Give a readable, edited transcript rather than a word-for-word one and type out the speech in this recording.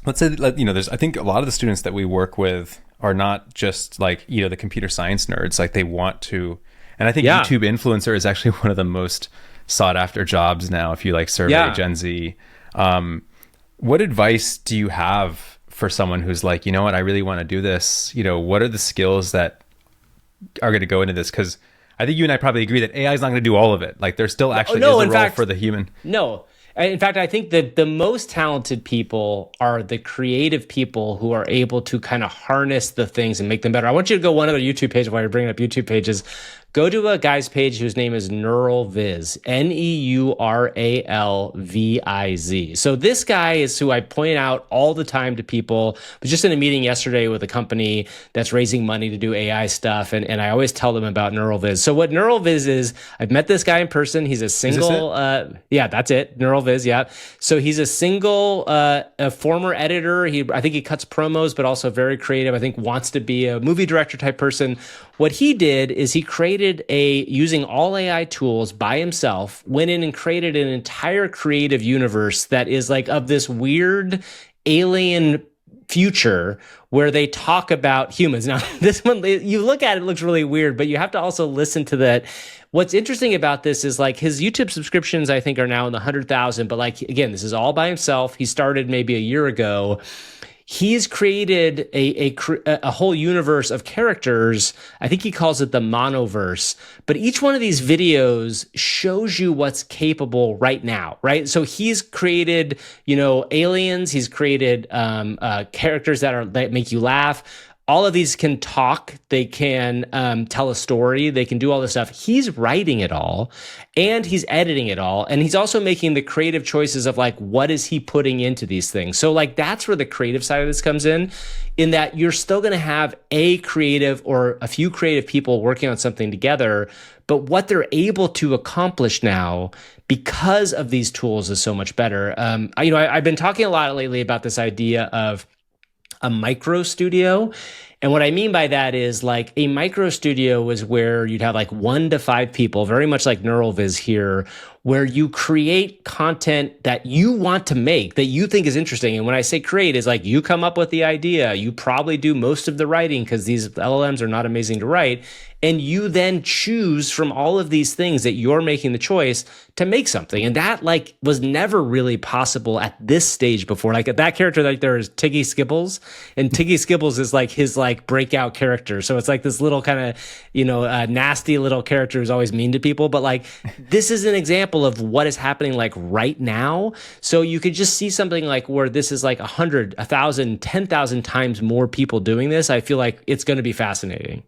let's say that, there's, I think a lot of the students that we work with are not just like, the computer science nerds. Like they want to, and I think Yeah. YouTube influencer is actually one of the most sought after jobs now. If you like survey Yeah. Gen Z, what advice do you have for someone who's like, you know what, I really want to do this? What are the skills that are going to go into this? Because I think you and I probably agree that AI is not going to do all of it. Like there still actually no, is a in role fact, for the human. No. In fact, I think that the most talented people are the creative people who are able to kind of harness the things and make them better. I want you to go one other YouTube page while you're bringing up YouTube pages. Go to a guy's page whose name is Neural Viz, NeuralViz. So this guy is who I point out all the time to people. I was just in a meeting yesterday with a company that's raising money to do AI stuff, and I always tell them about Neural Viz. So what Neural Viz is, I've met this guy in person. He's a single, yeah, that's it, Neural Viz, yeah. So he's a single, a former editor. I think he cuts promos, but also very creative. I think wants to be a movie director type person. What he did is he created using all AI tools by himself, went in and created an entire creative universe that is like of this weird alien future where they talk about humans. Now, this one, you look at it, it looks really weird, but you have to also listen to that. What's interesting about this is like his YouTube subscriptions, I think, are now in the 100,000. But like, again, this is all by himself. He started maybe a year ago. He's created a whole universe of characters. I think he calls it the monoverse. But each one of these videos shows you what's capable right now, right? So he's created, aliens. He's created characters that make you laugh. All of these can talk. They can tell a story. They can do all this stuff. He's writing it all, and he's editing it all, and he's also making the creative choices of like, what is he putting into these things? So like that's where the creative side of this comes in that you're still going to have a creative or a few creative people working on something together, but what they're able to accomplish now because of these tools is so much better. I've been talking a lot lately about this idea of a micro studio. And what I mean by that is like a micro studio is where you'd have like 1 to 5 people, very much like NeuralViz here, where you create content that you want to make, that you think is interesting. And when I say create, is like you come up with the idea, you probably do most of the writing because these LLMs are not amazing to write. And you then choose from all of these things that you're making the choice to make something. And that like was never really possible at this stage before. Like that character right there is Tiggy Skibbles. And Tiggy Skibbles is like his like breakout character. So it's like this little kind of, nasty little character who's always mean to people. But like, this is an example of what is happening like right now. So you could just see something like where this is like 100, 1,000, 10,000 times more people doing this. I feel like it's going to be fascinating.